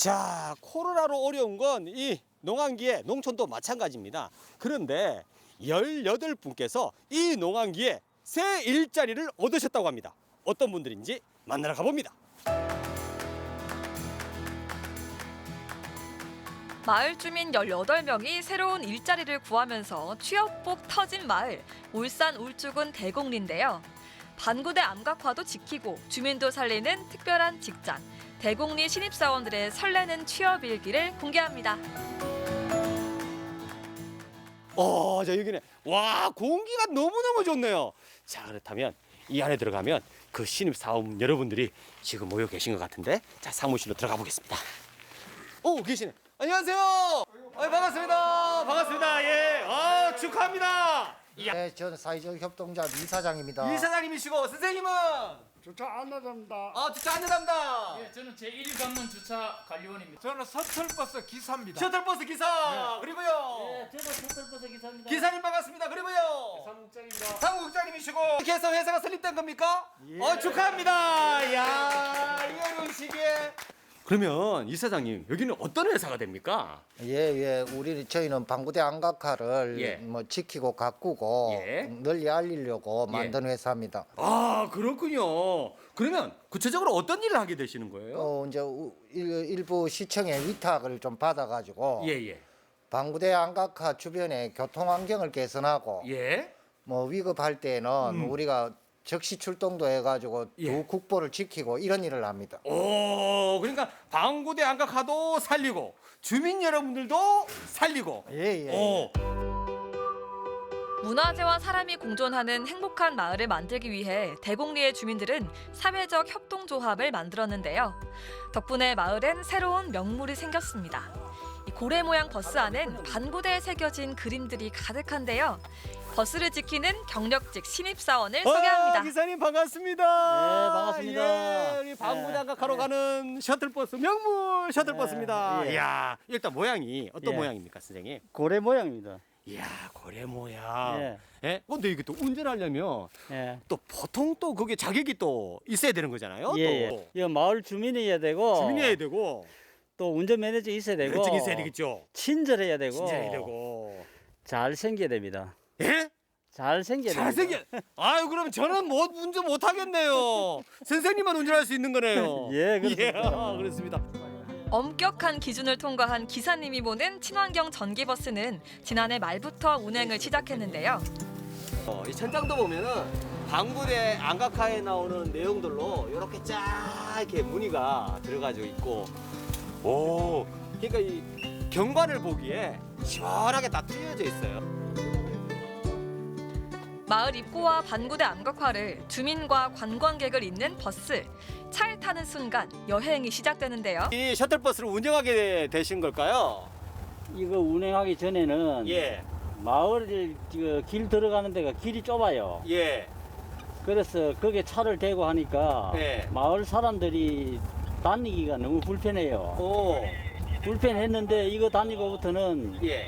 자, 코로나로 어려운 건 이 농한기에 농촌도 마찬가지입니다. 그런데 18분께서 이 농한기에 새 일자리를 얻으셨다고 합니다. 어떤 분들인지 만나러 가봅니다. 마을 주민 18명이 새로운 일자리를 구하면서 취업복 터진 마을, 울산 울주군 대곡리인데요. 반구대 암각화도 지키고 주민도 살리는 특별한 직장, 대곡리 신입사원들의 설레는 취업 일기를 공개합니다. 자, 여기네. 와, 공기가 너무너무 좋네요. 자, 그렇다면 이 안에 들어가면 그 신입사원 여러분들이 지금 모여 계신 것 같은데, 자, 사무실로 들어가 보겠습니다. 계시네. 안녕하세요. 반갑습니다. 반갑습니다. 예. 축하합니다. 네, 저는 사회적 협동조합 이사장입니다. 이사장님이시고, 선생님은? 주차 안내자입니다. 주차 안내답니다. 예, 저는 제1관문 주차 관리원입니다. 저는 셔틀버스 기사입니다. 셔틀버스 기사. 그리고요. 예, 저도 셔틀버스 기사입니다. 기사님 반갑습니다. 그리고요. 상국장입니다. 사무국장님이시고 이렇게 해서 회사가 설립된 겁니까? 축하합니다. 이야, 이 어려운 시기에. 그러면 이사장님, 여기는 어떤 회사가 됩니까? 예. 저희는 방구대 안각화를 예. 뭐 지키고 가꾸고 예. 널리 알리려고 만든 회사입니다. 그렇군요. 그러면 구체적으로 어떤 일을 하게 되시는 거예요? 이제 일부 시청의 위탁을 좀 받아가지고 예. 방구대 안각화 주변의 교통 환경을 개선하고 예. 뭐 위급할 때는 우리가 적시 출동도 해가지고 예. 두 국보를 지키고 이런 일을 합니다. 그러니까 방구대 안각화도 살리고 주민 여러분들도 살리고. 예. 문화재와 사람이 공존하는 행복한 마을을 만들기 위해 대곡리의 주민들은 사회적 협동조합을 만들었는데요. 덕분에 마을엔 새로운 명물이 생겼습니다. 이 고래 모양 버스 안엔 반구대에 새겨진 그림들이 가득한데요. 버스를 지키는 경력직 신입사원을 소개합니다. 기사님 반갑습니다. 네, 반갑습니다. 예, 우리 방구대 안각화로 가는 셔틀버스 명물 셔틀버스입니다. 예. 이야, 일단 모양이 어떤 예. 모양입니까, 선생님? 고래 모양입니다. 이야, 고래 모양. 예. 근데 이게 또 운전하려면 예. 또 보통 또 그게 자격이 또 있어야 되는 거잖아요. 예. 또 이거 마을 주민이어야 되고 주민이어야 되고 또 운전 매니저 있어야 되고 면허증 있어야 되겠죠. 친절해야 되고 친절해야 되고. 잘 생겨야 됩니다. 예? 잘 생겨야 됩니다. 잘생겨. 그럼 저는 운전 못 하겠네요. 선생님만 운전할 수 있는 거네요. 예, 그렇습니다. 그렇습니다. 엄격한 기준을 통과한 기사님이 보는 친환경 전기버스는 지난해 말부터 운행을 시작했는데요. 이 천장도 보면은 방구대 안각화에 나오는 내용들로 이렇게 쫙 이렇게 무늬가 들어가지고 있고, 그러니까 이 경관을 보기에 시원하게 딱 뚫려져 있어요. 마을 입구와 반구대 암각화를 주민과 관광객을 잇는 버스. 차에 타는 순간 여행이 시작되는데요. 이 셔틀버스를 운영하게 되신 걸까요? 이거 운행하기 전에는 예, 마을 길 들어가는 데가 길이 좁아요. 예, 그래서 거기에 차를 대고 하니까 네. 마을 사람들이 다니기가 너무 불편해요. 불편했는데 이거 다니고부터는 예.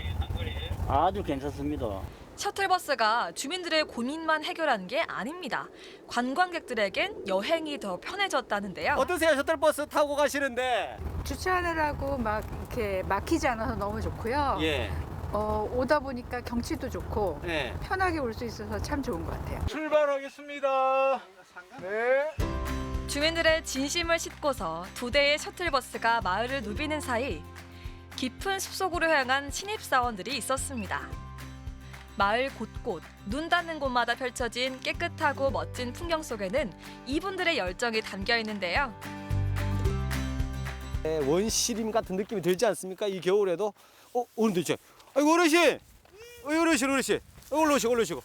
아주 괜찮습니다. 셔틀버스가 주민들의 고민만 해결한 게 아닙니다. 관광객들에겐 여행이 더 편해졌다는데요. 어떠세요? 셔틀버스 타고 가시는데? 주차하느라고 막 이렇게 막히지 않아서 너무 좋고요. 예, 오다 보니까 경치도 좋고 예. 편하게 올 수 있어서 참 좋은 것 같아요. 출발하겠습니다. 네. 주민들의 진심을 싣고서 두 대의 셔틀버스가 마을을 누비는 사이 깊은 숲속으로 향한 신입사원들이 있었습니다. 마을 곳곳, 눈 닿는 곳마다 펼쳐진 깨끗하고 멋진 풍경 속에는 이분들의 열정이 담겨 있는데요. 원시림 같은 느낌이 들지 않습니까? 이 겨울에도. 오늘도 있죠. 아이고, 어르신! 어르신! 올라오시고.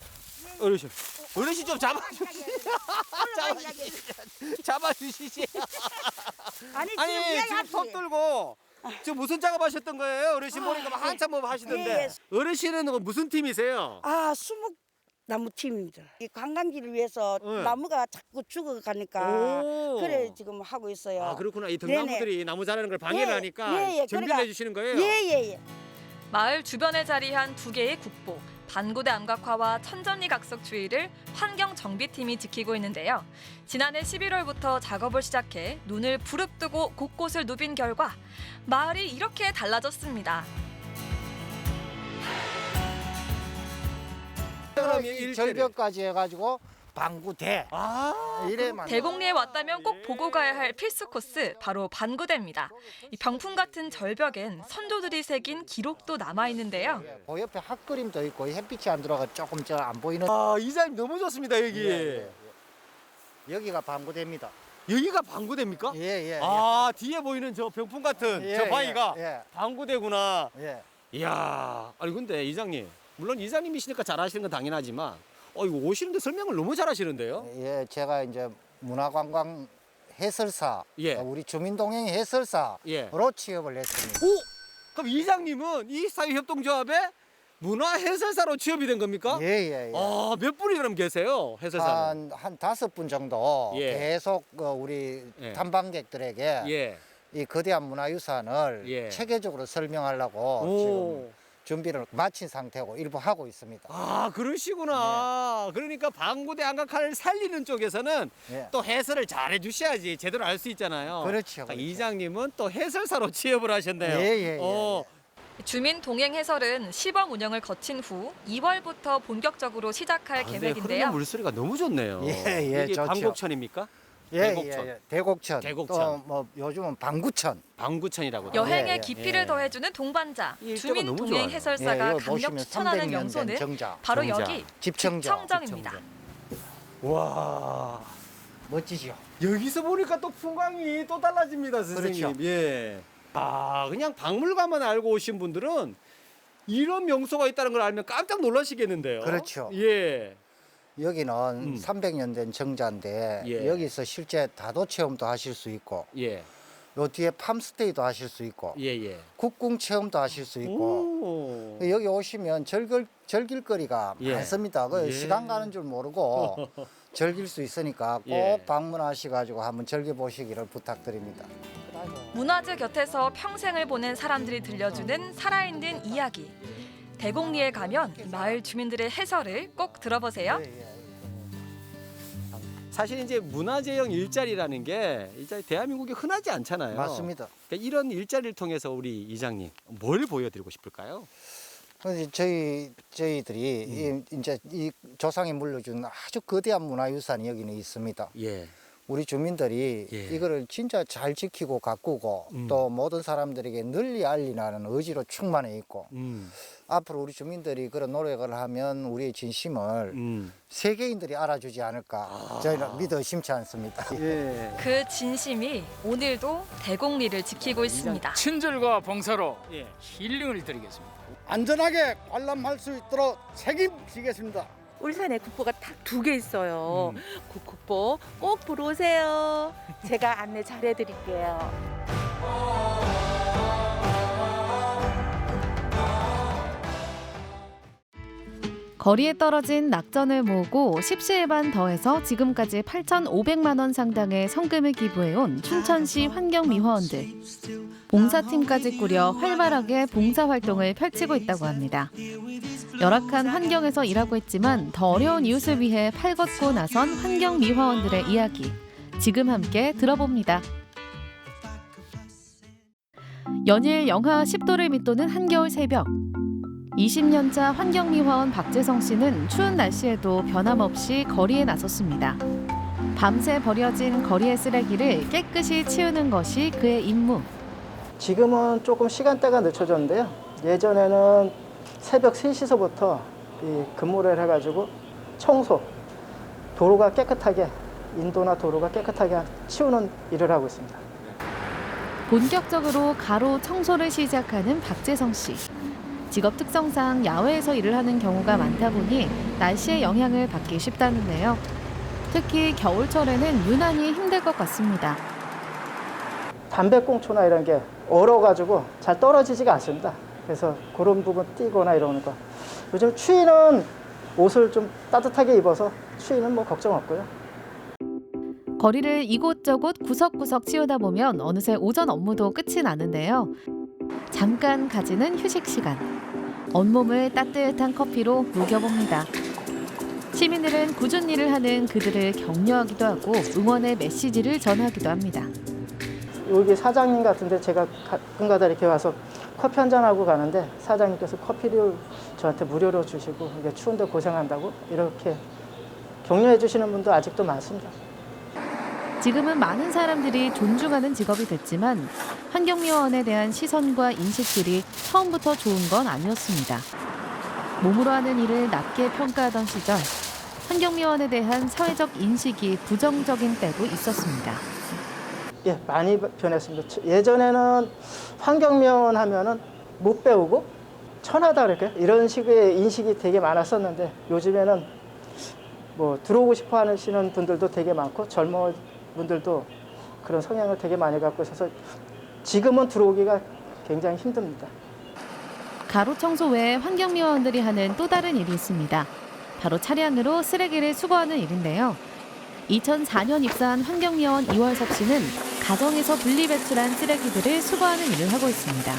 어르신 좀 잡아주시지. 아니, 지금 손 들고 지금 무슨 작업하셨던 거예요? 어르신 보니까 막 한참 뭐 하시던데. 어르신은 무슨 팀이세요? 수목나무 팀입니다. 이 관광지를 위해서 네. 나무가 자꾸 죽어가니까 오. 그래 지금 하고 있어요. 그렇구나. 이 등나무들이 나무 자라는 걸 방해를 예, 하니까 예, 정비를 그러니까- 해주시는 거예요? 예예예. 마을 주변에 자리한 2개의 국보, 반고대 암각화와 천전리 각석 주위를 환경정비팀이 지키고 있는데요. 지난해 11월부터 작업을 시작해 눈을 부릅뜨고 곳곳을 누빈 결과 마을이 이렇게 달라졌습니다. 이 절벽까지 해가지고 방구대 이래만 대곡리에 왔다면 꼭 보고 가야 할 필수 코스, 바로 반구대입니다. 이 병풍 같은 절벽엔 선조들이 새긴 기록도 남아 있는데요. 그 옆에 핫그림도 있고 햇빛이 안 들어가 조금 저 안 보이는 이장님 너무 좋습니다 여기. 여기가 방구대입니다. 여기가 방구대입니까? 예예. 뒤에 보이는 저 병풍 같은 예, 저 바위가 예, 방구대구나. 예. 이야, 아니 근데 이장님, 물론 이장님이시니까 잘하시는 건 당연하지만, 이거 오시는데 설명을 너무 잘하시는데요. 예, 제가 이제 문화관광 해설사, 예. 우리 주민동행 해설사로 예. 취업을 했습니다. 오, 그럼 이장님은 이 사회협동조합에 문화해설사로 취업이 된 겁니까? 예예. 몇 분이 그럼 계세요 해설사는? 한 5분 정도 예. 계속 우리 예. 탐방객들에게 예. 이 거대한 문화유산을 예. 체계적으로 설명하려고 오. 지금 준비를 마친 상태고 일부 하고 있습니다. 그러시구나. 그러니까 방구대 안각화를 살리는 쪽에서는 예. 또 해설을 잘 해주셔야지 제대로 알 수 있잖아요. 그렇죠, 그러니까 그렇죠. 이장님은 또 해설사로 취업을 하셨네요. 예. 주민 동행 해설은 시범 운영을 거친 후 2월부터 본격적으로 시작할 근데 계획인데요. 흐르는 물소리가 너무 좋네요. 예, 이게 좋죠. 방곡천입니까? 예, 대곡천. 예. 대곡천. 대곡천. 또 뭐 요즘은 방구천. 방구천이라고. 여행의 예, 기피를 예. 더해주는 동반자, 이 일대가 주민 너무 동행 좋아요. 해설사가 이거 강력 보시면 추천하는 300년 된 명소는 정자. 바로 정자. 여기 집청정. 집청정입니다. 와, 멋지죠? 여기서 보니까 또 풍광이 또 달라집니다, 선생님. 그렇죠. 예. 그냥 박물관만 알고 오신 분들은 이런 명소가 있다는 걸 알면 깜짝 놀라시겠는데요. 그렇죠. 예. 여기는 300년 된 정자인데 예. 여기서 실제 다도 체험도 하실 수 있고 예. 요 뒤에 팜스테이도 하실 수 있고 예. 국궁 체험도 하실 수 있고 오. 여기 오시면 즐길거리가 예. 많습니다. 그 예. 시간 가는 줄 모르고 즐길 수 있으니까 꼭 예. 방문하셔가지고 한번 즐겨보시기를 부탁드립니다. 문화재 곁에서 평생을 보낸 사람들이 들려주는 살아있는 이야기. 대곡리에 가면 마을 주민들의 해설을 꼭 들어보세요. 사실 이제 문화재형 일자리라는 게 이제 대한민국에 흔하지 않잖아요. 맞습니다. 그러니까 이런 일자리를 통해서 우리 이장님 뭘 보여드리고 싶을까요? 그래서 저희들이 이제 이 조상이 물려준 아주 거대한 문화유산이 여기는 있습니다. 예. 우리 주민들이 예. 이거를 진짜 잘 지키고 가꾸고 또 모든 사람들에게 널리 알리라는 의지로 충만해 있고 앞으로 우리 주민들이 그런 노력을 하면 우리의 진심을 세계인들이 알아주지 않을까 저희는 믿어 의심치 않습니다. 예. 그 진심이 오늘도 대곡리를 지키고 있습니다. 친절과 봉사로 예. 힐링을 드리겠습니다. 안전하게 관람할 수 있도록 책임지겠습니다. 울산에 국보가 딱 2개 있어요. 그 국보 꼭 보러 오세요. 제가 안내 잘해드릴게요. 거리에 떨어진 낙전을 모으고 10시일반 더해서 지금까지 8,500만 원 상당의 성금을 기부해온 춘천시 환경미화원들. 봉사팀까지 꾸려 활발하게 봉사활동을 펼치고 있다고 합니다. 열악한 환경에서 일하고 있지만 더 어려운 이웃을 위해 팔걷고 나선 환경미화원들의 이야기. 지금 함께 들어봅니다. 연일 영하 10도를 밑도는 한겨울 새벽. 20년차 환경미화원 박재성 씨는 추운 날씨에도 변함없이 거리에 나섰습니다. 밤새 버려진 거리의 쓰레기를 깨끗이 치우는 것이 그의 임무. 지금은 조금 시간대가 늦춰졌는데요. 예전에는 새벽 3시서부터 이 근무를 해가지고 청소, 도로가 깨끗하게, 인도나 도로가 깨끗하게 치우는 일을 하고 있습니다. 본격적으로 가로 청소를 시작하는 박재성 씨. 직업 특성상 야외에서 일을 하는 경우가 많다 보니 날씨의 영향을 받기 쉽다는데요. 특히 겨울철에는 유난히 힘들 것 같습니다. 담배꽁초나 이런 게 얼어가지고 잘 떨어지지가 않습니다. 그래서 그런 부분 띄거나 이러는 거. 요즘 추위는 옷을 좀 따뜻하게 입어서 추위는 뭐 걱정 없고요. 거리를 이곳저곳 구석구석 치우다 보면 어느새 오전 업무도 끝이 나는데요. 잠깐 가지는 휴식 시간. 온몸을 따뜻한 커피로 녹여봅니다. 시민들은 꾸준히 일을 하는 그들을 격려하기도 하고 응원의 메시지를 전하기도 합니다. 여기 사장님 같은데 제가 가끔가다 이렇게 와서 커피 한잔하고 가는데 사장님께서 커피를 저한테 무료로 주시고 이게 추운데 고생한다고 이렇게 격려해 주시는 분도 아직도 많습니다. 지금은 많은 사람들이 존중하는 직업이 됐지만 환경미화원에 대한 시선과 인식들이 처음부터 좋은 건 아니었습니다. 몸으로 하는 일을 낮게 평가하던 시절 환경미화원에 대한 사회적 인식이 부정적인 때도 있었습니다. 예, 많이 변했습니다. 예전에는 환경미화원 하면은 못 배우고 천하다 그럴까요? 이런 식의 인식이 되게 많았었는데 요즘에는 뭐 들어오고 싶어 하시는 분들도 되게 많고 젊은 분들도 그런 성향을 되게 많이 갖고 있어서 지금은 들어오기가 굉장히 힘듭니다. 가로 청소 외에 환경미화원들이 하는 또 다른 일이 있습니다. 바로 차량으로 쓰레기를 수거하는 일인데요. 2004년 입사한 환경미화원 이월섭 씨는 가정에서 분리배출한 쓰레기들을 수거하는 일을 하고 있습니다.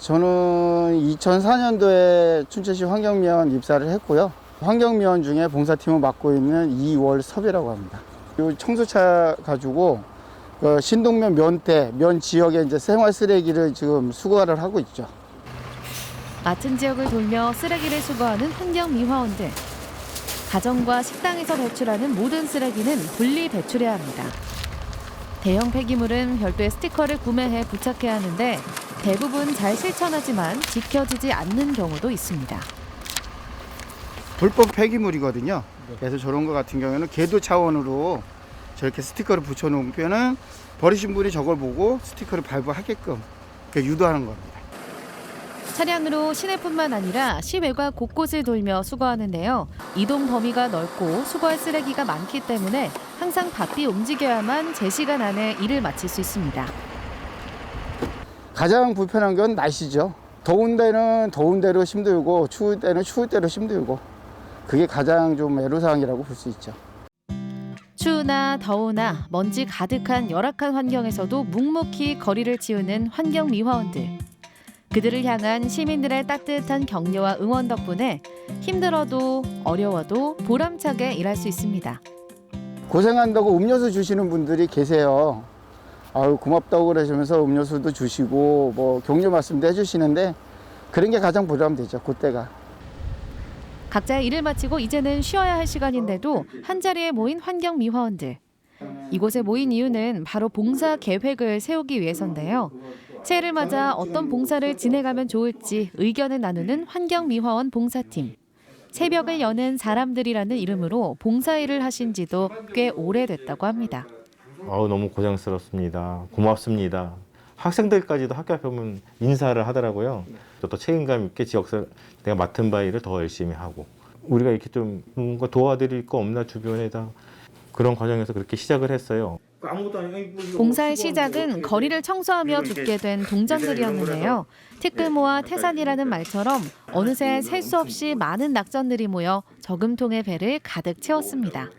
저는 2004년도에 춘천시 환경미화원 입사를 했고요. 환경미화원 중에 봉사팀을 맡고 있는 이월섭이라고 합니다. 이 청소차 가지고 신동면 면대, 면 지역에 이제 생활 쓰레기를 지금 수거를 하고 있죠. 맡은 지역을 돌며 쓰레기를 수거하는 환경미화원들. 가정과 식당에서 배출하는 모든 쓰레기는 분리 배출해야 합니다. 대형 폐기물은 별도의 스티커를 구매해 부착해야 하는데 대부분 잘 실천하지만 지켜지지 않는 경우도 있습니다. 불법 폐기물이거든요. 그래서 저런 거 같은 경우에는 계도 차원으로 저렇게 스티커를 붙여놓으면 버리신 분이 저걸 보고 스티커를 발부하게끔 유도하는 겁니다. 차량으로 시내뿐만 아니라 시외가 곳곳을 돌며 수거하는데요. 이동 범위가 넓고 수거할 쓰레기가 많기 때문에 항상 바삐 움직여야만 제 시간 안에 일을 마칠 수 있습니다. 가장 불편한 건 날씨죠. 더운 데는 더운 대로 힘들고 추울 때는 추울 대로 힘들고 그게 가장 좀 애로사항이라고 볼 수 있죠. 추우나 더우나 먼지 가득한 열악한 환경에서도 묵묵히 거리를 치우는 환경미화원들. 그들을 향한 시민들의 따뜻한 격려와 응원 덕분에 힘들어도 어려워도 보람차게 일할 수 있습니다. 고생한다고 음료수 주시는 분들이 계세요. 아유 고맙다고 그러시면서 음료수도 주시고 뭐 격려 말씀도 해주시는데 그런 게 가장 보람되죠. 그때가. 각자의 일을 마치고 이제는 쉬어야 할 시간인데도 한자리에 모인 환경미화원들. 이곳에 모인 이유는 바로 봉사 계획을 세우기 위해서인데요. 새해를 맞아 어떤 봉사를 진행하면 좋을지 의견을 나누는 환경미화원 봉사팀. 새벽을 여는 사람들이라는 이름으로 봉사일을 하신 지도 꽤 오래됐다고 합니다. 너무 고생스럽습니다. 고맙습니다. 학생들까지도 학교 앞에 오면 인사를 하더라고요. 또 책임감 있게 지역에서 내가 맡은 바 일을 더 열심히 하고 우리가 이렇게 좀 뭔가 도와드릴 거 없나 주변에다 그런 과정에서 그렇게 시작을 했어요. 봉사의 시작은 거리를 청소하며 죽게 된 동전들이었는데요. 티끌모아 태산이라는 말처럼 어느새 셀 수 없이 많은 낙전들이 모여 저금통의 배를 가득 채웠습니다.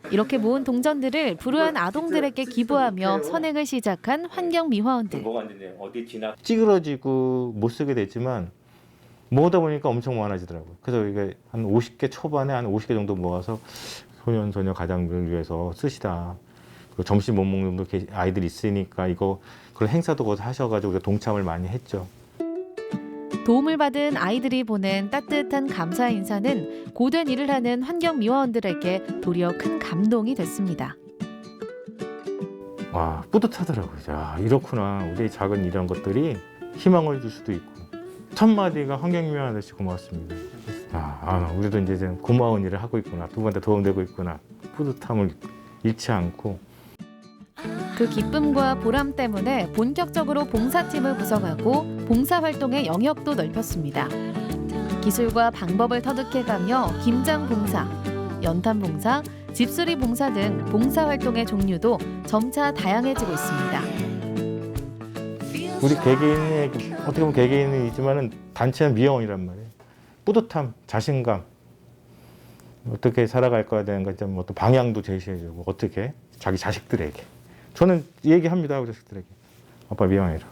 이렇게 모은 동전들을 불우한 아동들에게 기부하며 선행을 시작한 환경미화원들. 찌그러지고 못 쓰게 됐지만 모으다 보니까 엄청 많아지더라고요. 그래서 이게 한 50개 초반에 한 50개 정도 모아서 소년 소녀 가장들을 위해서 쓰시다. 점심 못 먹는 아이들이 있으니까 그런 행사도 거기서 하셔가지고 동참을 많이 했죠. 도움을 받은 아이들이 보낸 따뜻한 감사 인사는 고된 일을 하는 환경미화원들에게 도리어 큰 감동이 됐습니다. 와, 뿌듯하더라고요. 야, 이렇구나. 우리 작은 이런 것들이 희망을 줄 수도 있고. 첫 마디가 환경미화원 아저씨 고맙습니다. 우리도 이제 고마운 일을 하고 있구나. 누구한테 도움되고 있구나. 뿌듯함을 잃지 않고. 그 기쁨과 보람 때문에 본격적으로 봉사팀을 구성하고 봉사활동의 영역도 넓혔습니다. 기술과 방법을 터득해가며 김장봉사, 연탄봉사, 집수리봉사 등 봉사활동의 종류도 점차 다양해지고 있습니다. 우리 개개인의 어떻게 보면 개개인이지만은 단체는 미화원이란 말이에요. 뿌듯함, 자신감, 어떻게 살아갈 거야 되는 것 좀 어떤 방향도 제시해주고 어떻게 자기 자식들에게 저는 얘기합니다. 우리 자식들에게 아빠 미화해라.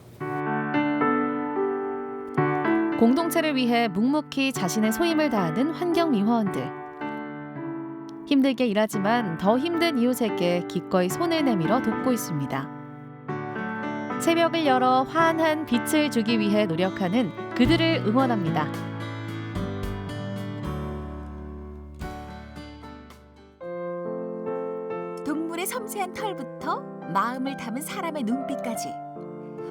공동체를 위해 묵묵히 자신의 소임을 다하는 환경미화원들. 힘들게 일하지만 더 힘든 이웃에게 기꺼이 손을 내밀어 돕고 있습니다. 새벽을 열어 환한 빛을 주기 위해 노력하는 그들을 응원합니다. 동물의 섬세한 털부터 마음을 담은 사람의 눈빛까지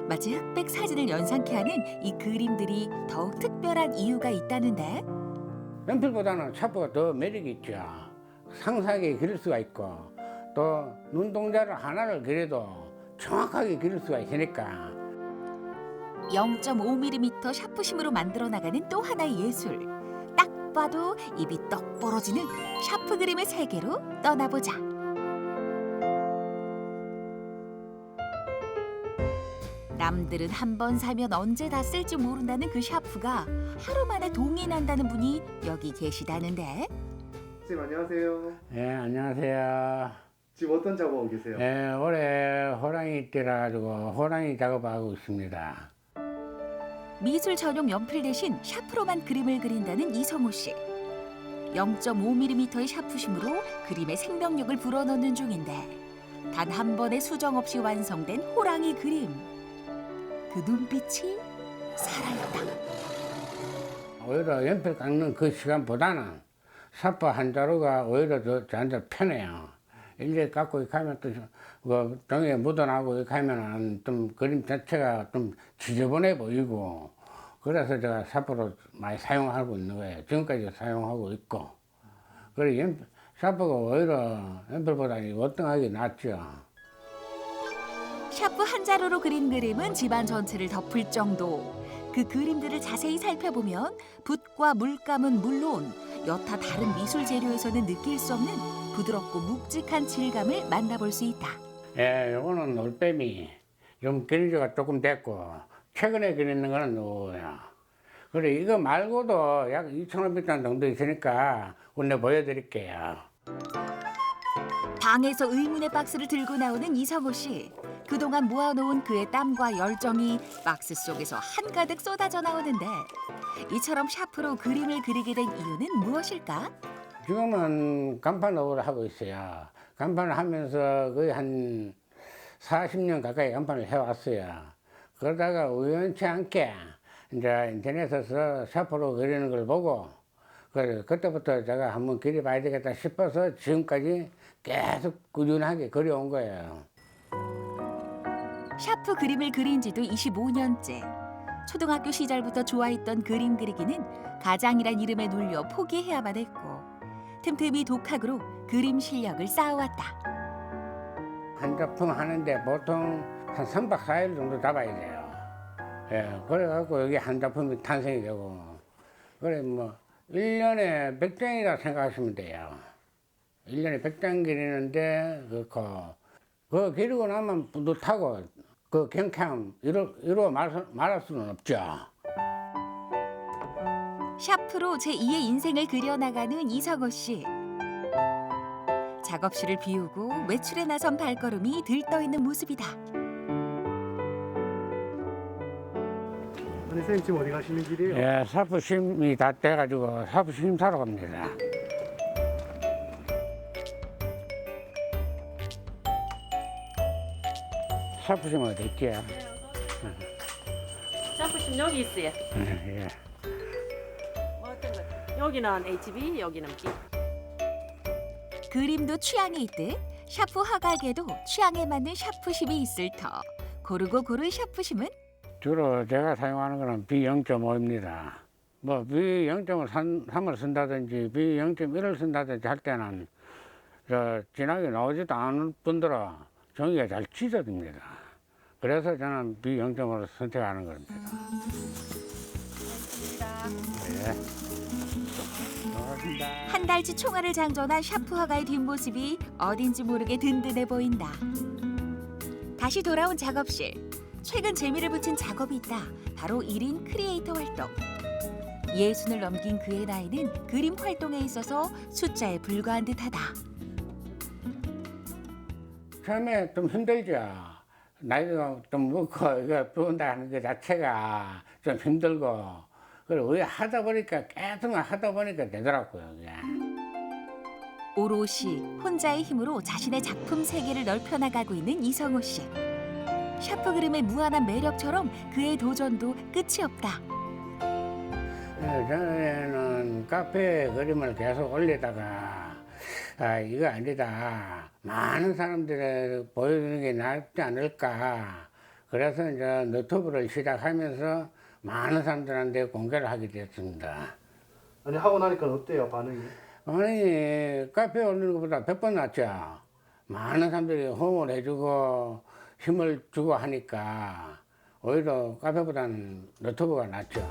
마치 흑백 사진을 연상케 하는 이 그림들이 더욱 특별한 이유가 있다는데 연필보다는 샤프가 더 매력이 있죠. 상세하게 그릴 수가 있고 또 눈동자를 하나를 그려도 정확하게 그릴 수가 있으니까 0.5mm 샤프심으로 만들어 나가는 또 하나의 예술. 딱 봐도 입이 떡 벌어지는 샤프 그림의 세계로 떠나보자. 남들은 한 번 사면 언제 다 쓸지 모른다는 그 샤프가 하루 만에 동이 난다는 분이 여기 계시다는데. 선생님 안녕하세요. 예, 안녕하세요. 지금 어떤 작업하고 계세요? 예, 올해 호랑이 띠라 가지고 호랑이 작업하고 있습니다. 미술 전용 연필 대신 샤프로만 그림을 그린다는 이성호 씨. 0.5mm의 샤프심으로 그림의 생명력을 불어넣는 중인데 단 한 번의 수정 없이 완성된 호랑이 그림. 그 눈빛이 살아있다. 오히려 연필 깎는 그 시간보다는 샤프 한 자루가 오히려 더 저한테 편해요. 일일이 깎고 이렇게 하면 또 종이에 묻어나고 이렇게 하면 좀 그림 자체가 좀 지저분해 보이고 그래서 제가 샤프로 많이 사용하고 있는 거예요. 지금까지 사용하고 있고. 그래 샤프가 오히려 연필보다 월등하게 낫죠. 샤프 한 자루로 그린 그림은 집안 전체를 덮을 정도. 그 그림들을 자세히 살펴보면 붓과 물감은 물론 여타 다른 미술 재료에서는 느낄 수 없는 부드럽고 묵직한 질감을 만나볼 수 있다. 예, 요거는 올빼미. 좀 그린 지가 조금 됐고 최근에 그리는 거는 요거예요. 그래 이거 말고도 약 2,500장 정도 있으니까 오늘 보여드릴게요. 방에서 의문의 박스를 들고 나오는 이성호 씨. 그동안 모아놓은 그의 땀과 열정이 박스 속에서 한가득 쏟아져 나오는데 이처럼 샤프로 그림을 그리게 된 이유는 무엇일까? 지금은 간판업을 하고 있어요. 간판을 하면서 거의 한 40년 가까이 간판을 해왔어요. 그러다가 우연치 않게 이제 인터넷에서 샤프로 그리는 걸 보고 그때부터 제가 한번 그려봐야 되겠다 싶어서 지금까지 계속 꾸준하게 그려온 거예요. 샤프 그림을 그린 지도 25년째. 초등학교 시절부터 좋아했던 그림 그리기는 가장이란 이름에 눌려 포기해야만 했고 틈틈이 독학으로 그림 실력을 쌓아왔다. 한 작품 하는데 보통 한 3박 4일 정도 잡아야 돼요. 예, 그래갖고 여기 한 작품이 탄생이 되고 그래 뭐 1년에 100장이라 생각하시면 돼요. 1년에 100장 그리는데 그거 그리고 나면 뿌듯하고 그 경쾌함 이루 말할 수는 없죠. 샤프로 제2의 인생을 그려나가는 이성호 씨. 작업실을 비우고 외출에 나선 발걸음이 들떠있는 모습이다. 아니 선생님 지금 어디 가시는 길이에요? 예, 샤프 심이 다 떼가지고 샤프 심 사러 갑니다. 샤프심 어디 있지요? 샤프심 여기 있어요. 예. 뭐 어떤 거? 여기는 HB, 여기는 B. 그림도 취향에 있듯 샤프 화각에도 취향에 맞는 샤프심이 있을 터. 고르고 고른 샤프심은 주로 제가 사용하는 거는 B0.5입니다. 뭐 B0.3을 쓴다든지 B0.1을 쓴다든지 할 때는 진하게 나오지도 않은 분들은 종이가 잘 찢어집니다. 그래서 저는 B0.5를 선택하는 겁니다. 네. 한 달치 총알을 장전한 샤프 화가의 뒷모습이 어딘지 모르게 든든해 보인다. 다시 돌아온 작업실. 최근 재미를 붙인 작업이 있다. 바로 1인 크리에이터 활동. 예순을 넘긴 그의 나이는 그림 활동에 있어서 숫자에 불과한 듯하다. 처음에 좀 힘들죠. 나이가 좀 먹고 이거 배운다 하는 것 자체가 좀 힘들고 그래 왜 하다 보니까 계속 하다 보니까 되더라고요. 그게. 오롯이 혼자의 힘으로 자신의 작품 세계를 넓혀나가고 있는 이성호 씨. 샤프 그림의 무한한 매력처럼 그의 도전도 끝이 없다. 전에는 카페 그림을 계속 올리다가 이거 아니다. 많은 사람들에 보여주는 게 낫지 않을까. 그래서 이제 너튜브를 시작하면서 많은 사람들한테 공개를 하게 됐습니다. 아니 하고 나니까 어때요 반응이? 아니 카페에 올리는 것보다 100번 낫죠. 많은 사람들이 호응을 해주고 힘을 주고 하니까 오히려 카페보다는 너튜브가 낫죠.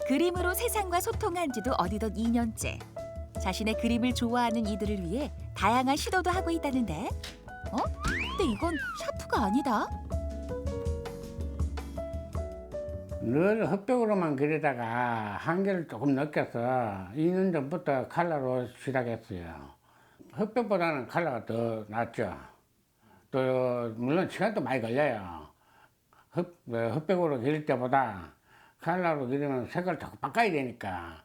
그림으로 세상과 소통한 지도 어느덧 2년째. 자신의 그림을 좋아하는 이들을 위해 다양한 시도도 하고 있다는데. 근데 이건 샤프가 아니다. 늘 흑백으로만 그리다가 한계를 조금 느껴서 2년 전부터 컬러로 시작했어요. 흑백보다는 컬러가 더 낫죠. 또 물론 시간도 많이 걸려요. 흑백으로 그릴 때보다 컬러로 그리면 색깔을 자꾸 바꿔야 되니까.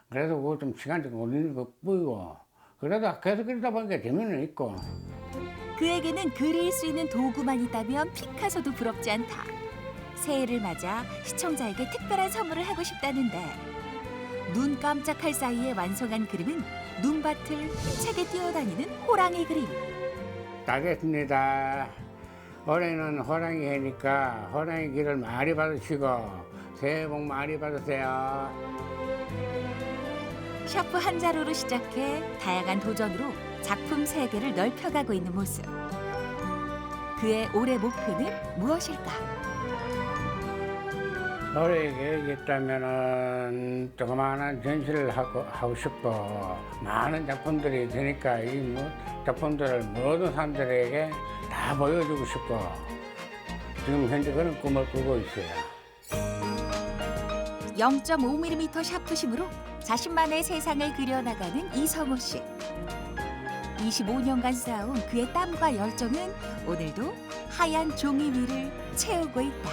그래서 그거 좀 시간 좀 걸리는 거 보이고. 그래도 계속 그리다 보니까 재미는 있고. 그에게는 그릴 수 있는 도구만 있다면 피카소도 부럽지 않다. 새해를 맞아 시청자에게 특별한 선물을 하고 싶다는데 눈 깜짝할 사이에 완성한 그림은 눈밭을 힘차게 뛰어다니는 호랑이 그림. 따겠습니다. 올해는 호랑이 해니까 호랑이 길을 많이 받으시고 새해 복 많이 받으세요. 샤프 한 자루로 시작해 다양한 도전으로 작품 세계를 넓혀가고 있는 모습. 그의 올해 목표는 무엇일까? 올해 계획이 있다면은 조그마한 전시를 하고 싶어. 많은 작품들이 되니까 이 작품들을 모든 사람들에게 다 보여주고 싶어. 지금 현재 그런 꿈을 꾸고 있어요. 0.5mm 샤프심으로 자신만의 세상을 그려나가는 이성호 씨. 25년간 쌓아온 그의 땀과 열정은 오늘도 하얀 종이 위를 채우고 있다.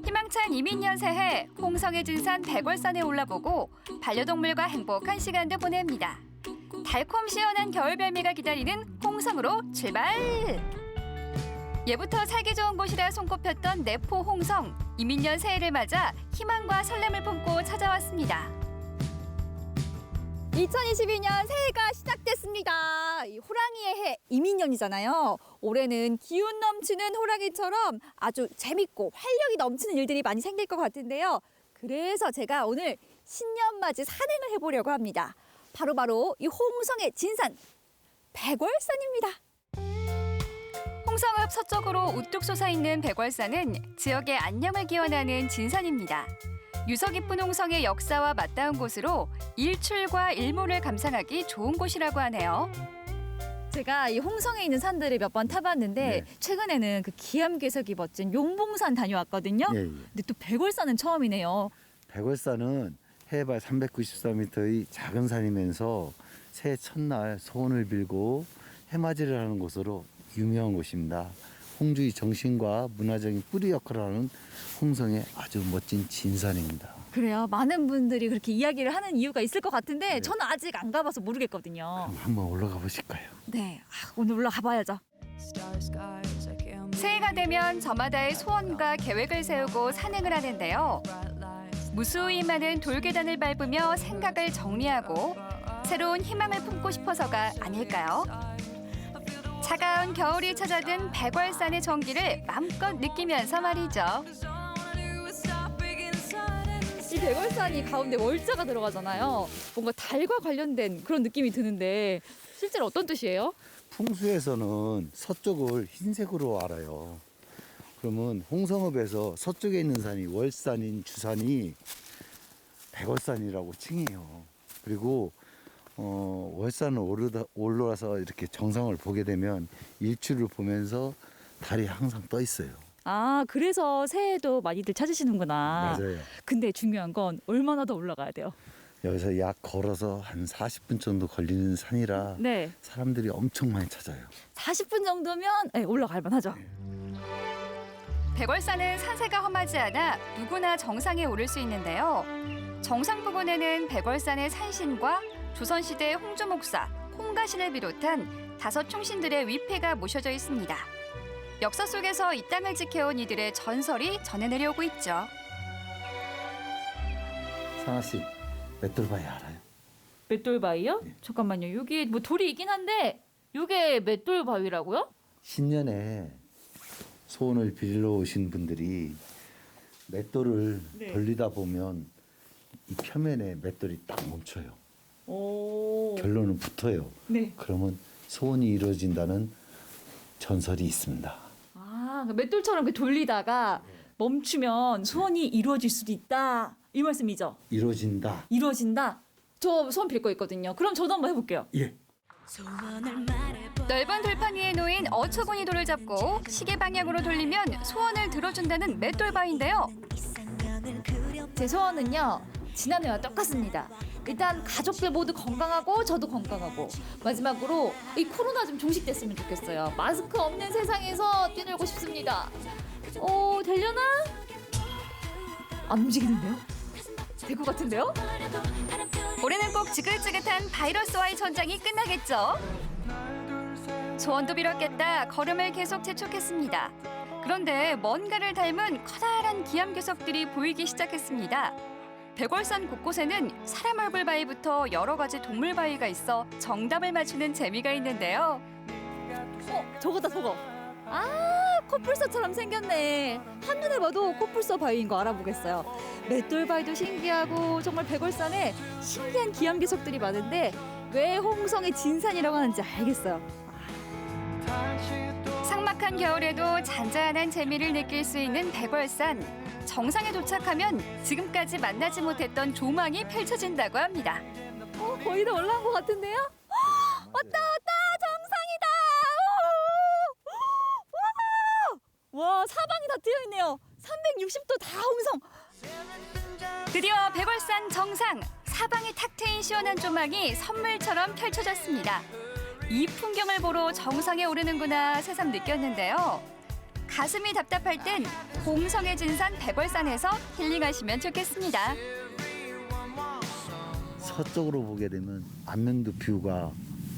희망찬 이민년 새해 홍성의 진산 백월산에 올라보고 반려동물과 행복한 시간도 보냅니다. 달콤 시원한 겨울별미가 기다리는 홍성으로 출발! 예부터 살기 좋은 곳이라 손꼽혔던 내포 홍성. 이민년 새해를 맞아 희망과 설렘을 품고 찾아왔습니다. 2022년 새해가 시작됐습니다. 이 호랑이의 해 이민년이잖아요. 올해는 기운 넘치는 호랑이처럼 아주 재밌고 활력이 넘치는 일들이 많이 생길 것 같은데요. 그래서 제가 오늘 신년맞이 산행을 해보려고 합니다. 바로 이 홍성의 진산 백월산입니다. 홍성읍 서쪽으로 우뚝 솟아있는 백월산은 지역의 안녕을 기원하는 진산입니다. 유서 깊은 홍성의 역사와 맞닿은 곳으로 일출과 일몰을 감상하기 좋은 곳이라고 하네요. 제가 이 홍성에 있는 산들을 몇 번 타봤는데 최근에는 그 기암괴석이 멋진 용봉산 다녀왔거든요. 근데 또 백월산은 처음이네요. 백월산은 해발 394m의 작은 산이면서 새해 첫날 소원을 빌고 해맞이를 하는 곳으로 유명한 곳입니다. 홍주의 정신과 문화적인 뿌리 역할을 하는 홍성의 아주 멋진 진산입니다. 그래요. 많은 분들이 그렇게 이야기를 하는 이유가 있을 것 같은데 저는 아직 안 가봐서 모르겠거든요. 그럼 한번 올라가 보실까요? 네, 오늘 올라가 봐야죠. 새해가 되면 저마다의 소원과 계획을 세우고 산행을 하는데요. 무수히 많은 돌계단을 밟으며 생각을 정리하고 새로운 희망을 품고 싶어서가 아닐까요? 차가운 겨울이 찾아든 백월산의 정기를 마음껏 느끼면서 말이죠. 이 백월산이 가운데 월자가 들어가잖아요. 뭔가 달과 관련된 그런 느낌이 드는데 실제로 어떤 뜻이에요? 풍수에서는 서쪽을 흰색으로 알아요. 그러면 홍성읍에서 서쪽에 있는 산이 월산인 주산이 백월산이라고 칭해요. 그리고 월산을 올라서 이렇게 정상을 보게 되면 일출을 보면서 달이 항상 떠 있어요. 아, 그래서 새해도 많이들 찾으시는구나. 맞아요. 근데 중요한 건 얼마나 더 올라가야 돼요? 여기서 약 걸어서 한 40분 정도 걸리는 산이라 네. 사람들이 엄청 많이 찾아요. 40분 정도면 올라갈 만하죠. 백월산은 산세가 험하지 않아 누구나 정상에 오를 수 있는데요. 정상 부근에는 백월산의 산신과 조선시대 홍조 목사, 홍가신을 비롯한 5 충신들의 위패가 모셔져 있습니다. 역사 속에서 이 땅을 지켜온 이들의 전설이 전해 내려오고 있죠. 상아 씨, 맷돌바위 알아요? 맷돌바위요? 잠깐만요. 여기 뭐 돌이 있긴 한데 이게 맷돌바위라고요? 신년에 소원을 빌러 오신 분들이 맷돌을 돌리다 보면 이 표면에 맷돌이 딱 멈춰요. 결론은 붙어요. 네. 그러면 소원이 이루어진다는 전설이 있습니다. 아, 맷돌처럼 이렇게 돌리다가 멈추면 소원이 이루어질 수도 있다. 이 말씀이죠? 이루어진다. 이루어진다? 저 소원 빌 거 있거든요. 그럼 저도 한번 해볼게요. 예. 넓은 들판 위에 놓인 어처구니 돌을 잡고 시계 방향으로 돌리면 소원을 들어준다는 맷돌바위인데요. 제 소원은요. 지난해와 똑같습니다. 일단 가족들 모두 건강하고 저도 건강하고 마지막으로 이 코로나 좀 종식됐으면 좋겠어요. 마스크 없는 세상에서 뛰놀고 싶습니다. 되려나? 안 움직이는데요? 될 것 같은데요? 올해는 꼭 지긋지긋한 바이러스와의 전장이 끝나겠죠. 소원도 빌었겠다 걸음을 계속 재촉했습니다. 그런데 뭔가를 닮은 커다란 기암괴석들이 보이기 시작했습니다. 백월산 곳곳에는 사람 얼굴 바위부터 여러 가지 동물 바위가 있어 정답을 맞추는 재미가 있는데요. 저거다 저거. 아, 코뿔소처럼 생겼네. 한눈에 봐도 코뿔소 바위인 거 알아보겠어요. 맷돌바위도 신기하고 정말 백월산에 신기한 기암괴석들이 많은데 왜 홍성의 진산이라고 하는지 알겠어요. 삭막한 겨울에도 잔잔한 재미를 느낄 수 있는 백월산. 정상에 도착하면 지금까지 만나지 못했던 조망이 펼쳐진다고 합니다. 거의 다 올라온 것 같은데요? 왔다 정상이다. 와, 사방이 다 트여있네요. 360도 다 홍성. 드디어 백월산 정상. 사방이 탁 트인 시원한 조망이 선물처럼 펼쳐졌습니다. 이 풍경을 보러 정상에 오르는구나 새삼 느꼈는데요. 가슴이 답답할 땐 홍성의 진산 백월산에서 힐링하시면 좋겠습니다. 서쪽으로 보게 되면 안면도 뷰가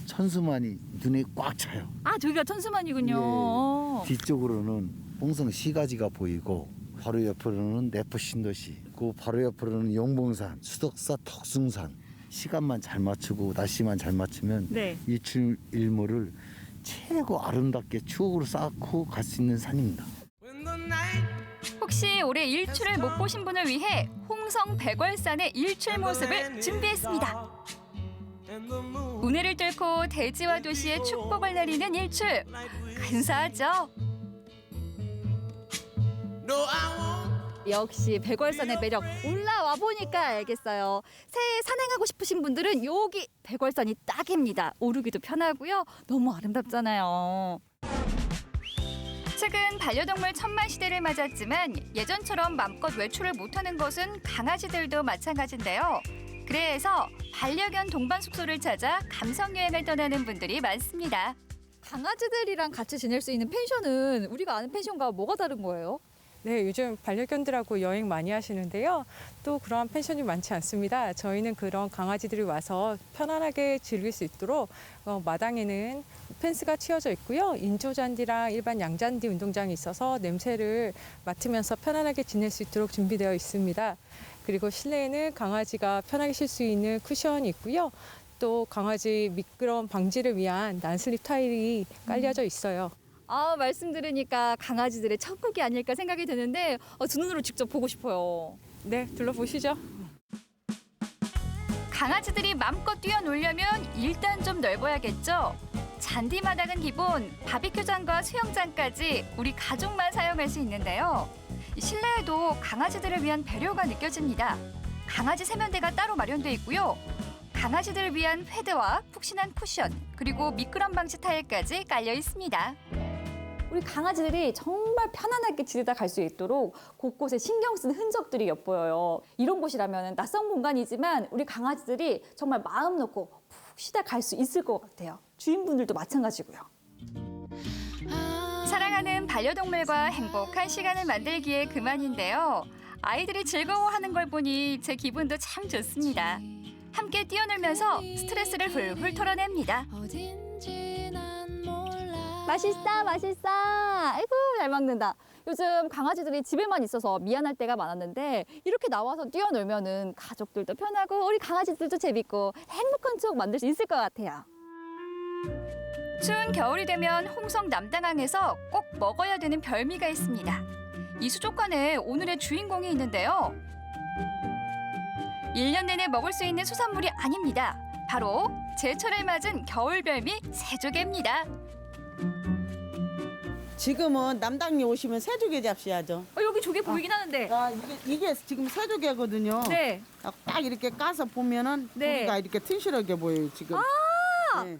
천수만이 눈에 꽉 차요. 아, 저기가 천수만이군요. 뒤쪽으로는 홍성 시가지가 보이고 바로 옆으로는 내포 신도시, 그 바로 옆으로는 용봉산, 수덕사 덕숭산. 시간만 잘 맞추고 날씨만 잘 맞추면 일출일모를 최고 아름답게 추억으로 쌓고 갈 수 있는 산입니다. 혹시 올해 일출을 못 보신 분을 위해 홍성 백월산의 일출 모습을 준비했습니다. 운해를 뚫고 대지와 도시의 축복을 내리는 일출. 근사하죠? 역시 백월산의 매력 올라와 보니까 알겠어요. 새해 산행하고 싶으신 분들은 여기 백월산이 딱입니다. 오르기도 편하고요. 너무 아름답잖아요. 최근 반려동물 천만 시대를 맞았지만 예전처럼 맘껏 외출을 못하는 것은 강아지들도 마찬가지인데요. 그래서 반려견 동반 숙소를 찾아 감성 여행을 떠나는 분들이 많습니다. 강아지들이랑 같이 지낼 수 있는 펜션은 우리가 아는 펜션과 뭐가 다른 거예요? 네, 요즘 반려견들하고 여행 많이 하시는데요. 또 그러한 펜션이 많지 않습니다. 저희는 그런 강아지들이 와서 편안하게 즐길 수 있도록 마당에는 펜스가 치어져 있고요. 인조잔디랑 일반 양잔디 운동장이 있어서 냄새를 맡으면서 편안하게 지낼 수 있도록 준비되어 있습니다. 그리고 실내에는 강아지가 편하게 쉴 수 있는 쿠션이 있고요. 또 강아지 미끄럼 방지를 위한 난슬립 타일이 깔려져 있어요. 아, 말씀 들으니까 강아지들의 천국이 아닐까 생각이 드는데 두 눈으로 직접 보고 싶어요. 네, 둘러보시죠. 강아지들이 맘껏 뛰어놀려면 일단 좀 넓어야겠죠? 잔디마당은 기본, 바비큐장과 수영장까지 우리 가족만 사용할 수 있는데요. 실내에도 강아지들을 위한 배려가 느껴집니다. 강아지 세면대가 따로 마련돼 있고요. 강아지들을 위한 패드와 푹신한 쿠션, 그리고 미끄럼 방지 타일까지 깔려 있습니다. 우리 강아지들이 정말 편안하게 지내다 갈 수 있도록 곳곳에 신경 쓴 흔적들이 엿보여요. 이런 곳이라면 낯선 공간이지만 우리 강아지들이 정말 마음 놓고 푹 쉬다 갈 수 있을 것 같아요. 주인분들도 마찬가지고요. 사랑하는 반려동물과 행복한 시간을 만들기에 그만인데요. 아이들이 즐거워하는 걸 보니 제 기분도 참 좋습니다. 함께 뛰어놀면서 스트레스를 훌훌 털어냅니다. 맛있어, 맛있어. 아이고, 잘 먹는다. 요즘 강아지들이 집에만 있어서 미안할 때가 많았는데 이렇게 나와서 뛰어놀면은 가족들도 편하고 우리 강아지들도 재밌고 행복한 추억 만들 수 있을 것 같아요. 추운 겨울이 되면 홍성 남당항에서 꼭 먹어야 되는 별미가 있습니다. 이 수족관에 오늘의 주인공이 있는데요. 1년 내내 먹을 수 있는 수산물이 아닙니다. 바로 제철을 맞은 겨울 별미 새조개입니다. 지금은 남당에 오시면 새조개 잡수야죠. 여기 조개 보이긴 하는데. 이게 지금 새조개거든요. 네. 딱 이렇게 까서 보면은 네. 고기가 이렇게 튼실하게 보여요 지금.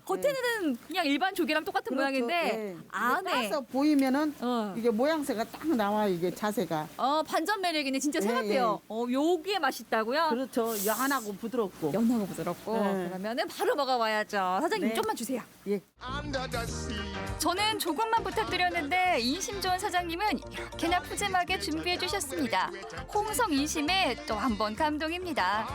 겉에는 그냥 일반 조개랑 똑같은 모양인데 네. 안에 까서 보이면은 이게 모양새가 딱 나와 이게 자세가. 반전 매력이네. 진짜 새 네, 같아요. 요게 맛있다고요? 그렇죠. 연하고 부드럽고. 연하고 부드럽고. 네. 그러면은 바로 먹어봐야죠. 사장님 네. 좀만 주세요. 예. 저는 조금만 부탁드렸는데 인심 좋은 사장님은 이렇게나 푸짐하게 준비해 주셨습니다. 홍성 인심에 또 한 번 감동입니다.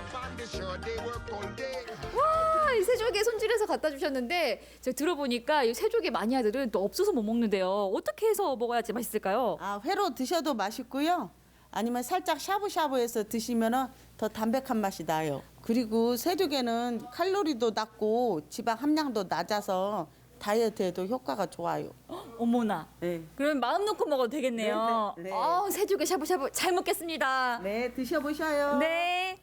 와, 이 새조개 손질해서 갖다 주셨는데 제가 들어보니까 이 새조개 마니아들은 또 없어서 못 먹는데요. 어떻게 해서 먹어야지 맛있을까요? 회로 드셔도 맛있고요. 아니면 살짝 샤브샤브해서 드시면은 더 담백한 맛이 나요. 그리고 새조개는 칼로리도 낮고 지방 함량도 낮아서 다이어트에도 효과가 좋아요. 어머나. 네. 그럼 마음 놓고 먹어도 되겠네요. 네, 네. 새조개 샤브샤브 잘 먹겠습니다. 네, 드셔보셔요. 네.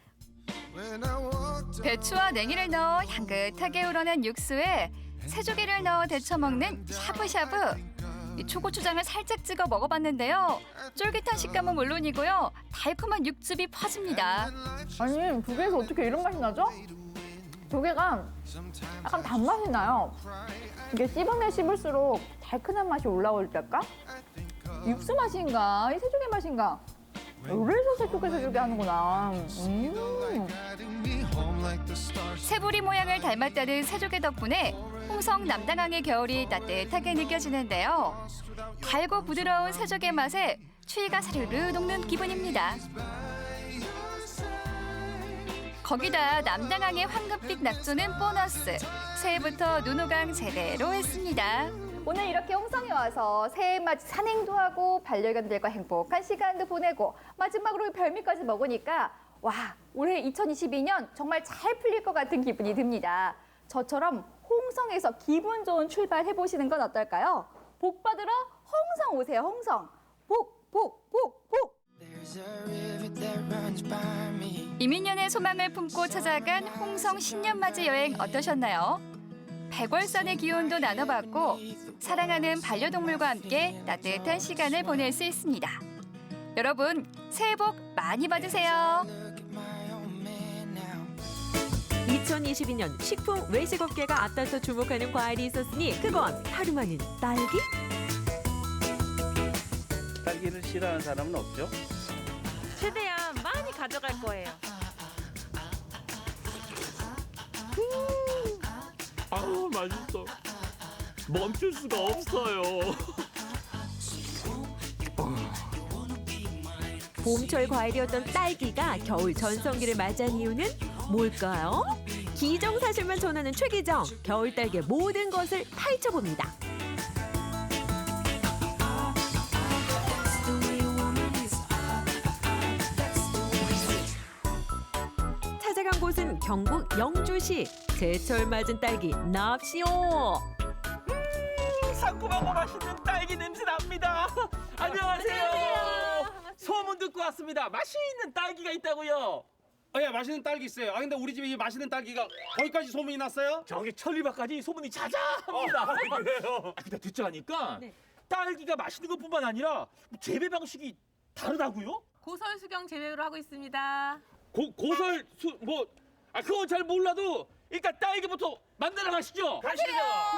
배추와 냉이를 넣어 향긋하게 우러낸 육수에 새조개를 넣어 데쳐 먹는 샤브샤브. 이 초고추장을 살짝 찍어 먹어봤는데요. 쫄깃한 식감은 물론이고요. 달콤한 육즙이 퍼집니다. 아니, 조개에서 어떻게 이런 맛이 나죠? 조개가 약간 단맛이 나요. 이게 씹으면 씹을수록 달큰한 맛이 올라올 때까? 육수 맛인가? 이 새조개 맛인가? 그래서 새조개 하는구나. 새부리 모양을 닮았다는 새조개 덕분에 홍성 남당항의 겨울이 따뜻하게 느껴지는데요. 달고 부드러운 새조개 맛에 추위가 사르르 녹는 기분입니다. 거기다 남당항의 황금빛 낙조는 보너스. 새해부터 눈호강 제대로 했습니다. 오늘 이렇게 홍성에 와서 새해맞이 산행도 하고 반려견들과 행복한 시간도 보내고 마지막으로 별미까지 먹으니까 와, 올해 2022년 정말 잘 풀릴 것 같은 기분이 듭니다. 저처럼 홍성에서 기분 좋은 출발 해보시는 건 어떨까요? 복 받으러 홍성 오세요, 홍성. 복. 이민년의 소망을 품고 찾아간 홍성 신년맞이 여행 어떠셨나요? 백월산의 기운도 나눠봤고 사랑하는 반려동물과 함께 따뜻한 시간을 보낼 수 있습니다. 여러분, 새해 복 많이 받으세요. 2022년 식품 외식업계가 앞다퉈 주목하는 과일이 있었으니 그건 다름 아닌 딸기? 딸기를 싫어하는 사람은 없죠? 최대한 많이 가져갈 거예요. 아우 맛있어. 멈출 수가 없어요. 봄철 과일이었던 딸기가 겨울 전성기를 맞이한 이유는 뭘까요? 기정사실만 전하는 최기정, 겨울 딸기의 모든 것을 파헤쳐봅니다. 찾아간 곳은 경북 영주시. 제철 맞은 딸기 납시오. 상큼하고 맛있는 딸기 냄새 납니다. 안녕하세요. 소문 듣고 왔습니다. 맛있는 딸기가 있다고요. 예, 맛있는 딸기 있어요. 근데 우리 집에 이 맛있는 딸기가 거기까지 소문이 났어요? 저기 천리밖까지 소문이 자자합니다. 그래요? 근데 듣자 하니까 딸기가 맛있는 것뿐만 아니라 재배 방식이 다르다고요? 고설 수경 재배로 하고 있습니다. 고설 그건 잘 몰라도 일단 딸기부터 만나러 가시죠. 가시죠.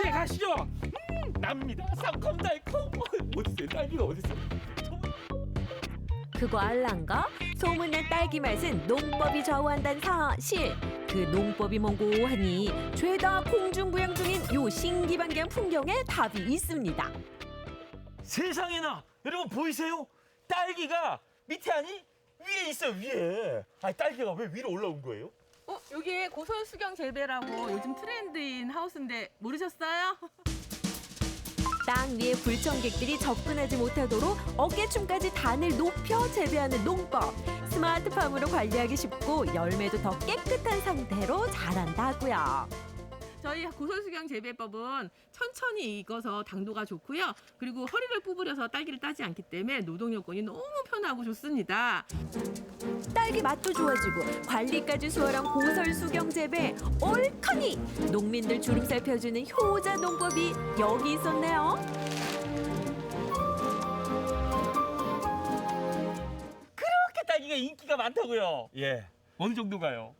네, 가시죠. 납니다. 상콤달콤. 어딨어요? 딸기가 어딨어? 그거 알란가? 소문난 딸기 맛은 농법이 좌우한다는 사실. 그 농법이 뭔고 하니 죄다 공중부양 중인 요 신기반기한 풍경에 답이 있습니다. 세상에나 여러분 보이세요? 딸기가 밑에 아니 위에 있어요 위에. 아니 딸기가 왜 위로 올라온 거예요? 여기 고설 수경 재배라고 요즘 트렌드인 하우스인데 모르셨어요? 땅 위에 불청객들이 접근하지 못하도록 어깨춤까지 단을 높여 재배하는 농법. 스마트팜으로 관리하기 쉽고 열매도 더 깨끗한 상태로 자란다고요. 저희 고설수경 재배법은 천천히 익어서 당도가 좋고요. 그리고 허리를 구부려서 딸기를 따지 않기 때문에 노동 여건이 너무 편하고 좋습니다. 딸기 맛도 좋아지고 관리까지 수월한 고설수경 재배 올커니 농민들 주름살 펴주는 효자 농법이 여기 있었네요. 그렇게 딸기가 인기가 많다고요? 예. 어느 정도가요?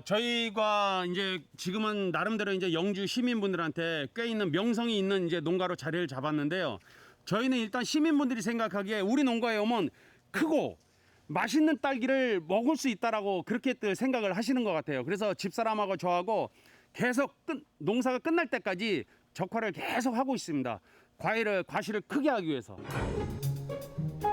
저희가 이제 지금은 나름대로 이제 영주 시민분들한테 꽤 있는 명성이 있는 이제 농가로 자리를 잡았는데요. 저희는 일단 시민분들이 생각하기에 우리 농가에 오면 크고 맛있는 딸기를 먹을 수 있다라고 그렇게들 생각을 하시는 것 같아요. 그래서 집사람하고 저하고 계속 농사가 끝날 때까지 적화를 계속 하고 있습니다. 과실을 크게 하기 위해서.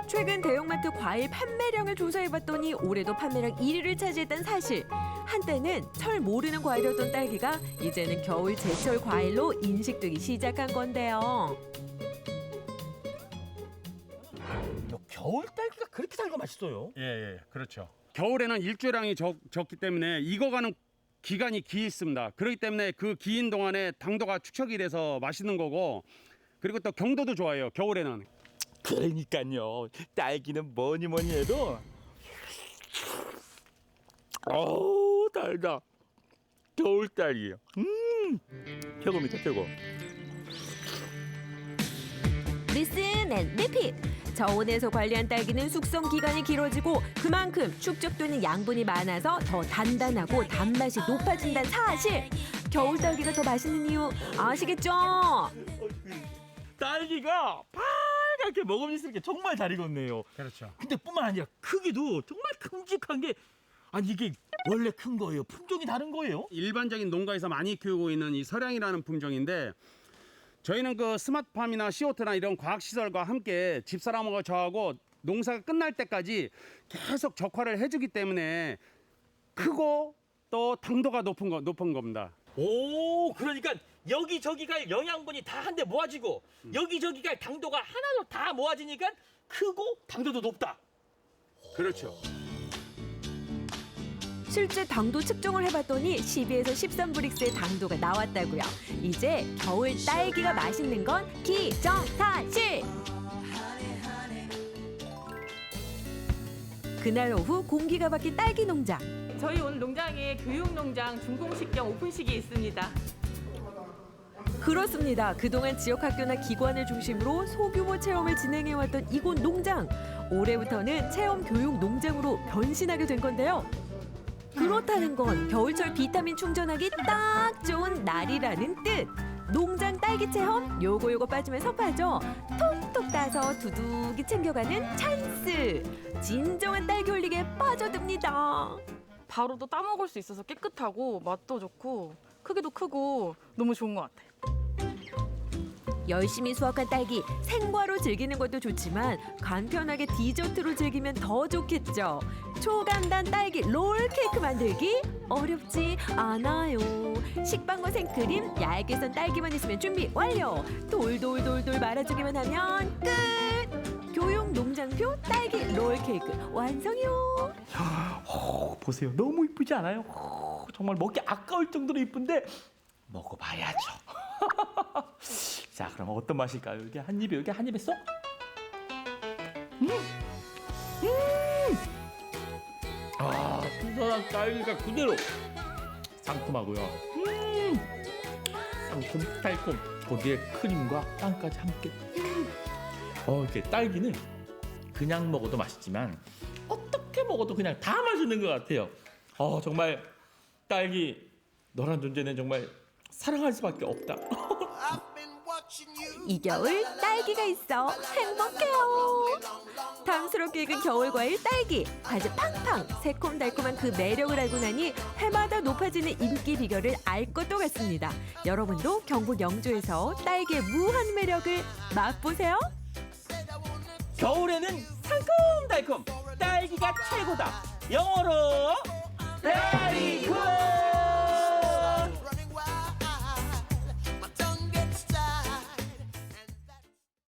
최근 대형마트 과일 판매량을 조사해봤더니 올해도 판매량 1위를 차지했다는 사실. 한때는 철 모르는 과일이었던 딸기가 이제는 겨울 제철 과일로 인식되기 시작한 건데요. 겨울 딸기가 그렇게 달고 맛있어요? 예, 그렇죠. 겨울에는 일조량이 적기 때문에 익어가는 기간이 길습니다. 그렇기 때문에 그 긴 동안에 당도가 축적이 돼서 맛있는 거고, 그리고 또 경도도 좋아요, 겨울에는. 그러니까요. 딸기는 뭐니 해도 어우 달다. 겨울 딸기요. 최고입니다, 최고. 리슨 앤 리핏. 저온에서 관리한 딸기는 숙성 기간이 길어지고 그만큼 축적되는 양분이 많아서 더 단단하고 단맛이 높아진다는 사실. 겨울 딸기가 더 맛있는 이유 아시겠죠? 딸기가 빨갛게 먹음직스럽게 정말 잘 익었네요. 그렇죠. 근데 뿐만 아니라 크기도 정말 큼직한 게, 아니 이게 원래 큰 거예요? 품종이 다른 거예요? 일반적인 농가에서 많이 키우고 있는 이 서량이라는 품종인데, 저희는 그 스마트팜이나 시오트나 이런 과학시설과 함께 집사람하고 저하고 농사가 끝날 때까지 계속 적화를 해주기 때문에 크고 또 당도가 높은 겁니다. 오, 그러니까 여기저기가 영양분이 다 한데 모아지고 여기저기가 당도가 하나로 다 모아지니까 크고 당도도 높다. 그렇죠. 실제 당도 측정을 해봤더니 12에서 13브릭스의 당도가 나왔다고요. 이제 겨울 딸기가 맛있는 건 기정사실. 그날 오후 공기가 바뀐 딸기 농장. 저희 오늘 농장에 교육농장 준공식경 오픈식이 있습니다. 그렇습니다. 그동안 지역 학교나 기관을 중심으로 소규모 체험을 진행해왔던 이곳 농장. 올해부터는 체험 교육 농장으로 변신하게 된 건데요. 그렇다는 건 겨울철 비타민 충전하기 딱 좋은 날이라는 뜻. 농장 딸기 체험 요거 빠지면 섭하죠. 톡톡 따서 두둑이 챙겨가는 찬스. 진정한 딸기 홀릭에 빠져듭니다. 바로 또 따먹을 수 있어서 깨끗하고 맛도 좋고 크기도 크고 너무 좋은 것 같아요. 열심히 수확한 딸기 생과로 즐기는 것도 좋지만 간편하게 디저트로 즐기면 더 좋겠죠. 초간단 딸기 롤 케이크 만들기 어렵지 않아요. 식빵과 생크림, 얇게 썬 딸기만 있으면 준비 완료. 돌돌돌돌 말아주기만 하면 끝. 교육 농장표 딸기 롤 케이크 완성이요. 보세요, 너무 이쁘지 않아요? 정말 먹기 아까울 정도로 이쁜데 먹어봐야죠. 자, 그럼 어떤 맛일까요? 여기 한 입에 쏙. 신선한 딸기가 그대로 상큼하고요. 상큼 달콤. 거기에 크림과 빵까지 함께. 이렇게 딸기는 그냥 먹어도 맛있지만 어떻게 먹어도 그냥 다 맛있는 것 같아요. 정말 딸기 너란 존재는 정말 사랑할 수밖에 없다. 이 겨울 딸기가 있어 행복해요. 탐스럽게 익은 겨울 과일 딸기, 과즙 팡팡, 새콤달콤한 그 매력을 알고 나니 해마다 높아지는 인기 비결을 알 것도 같습니다. 여러분도 경북 영주에서 딸기의 무한 매력을 맛보세요. 겨울에는 상큼달콤 딸기가 최고다. 영어로 베리 굿.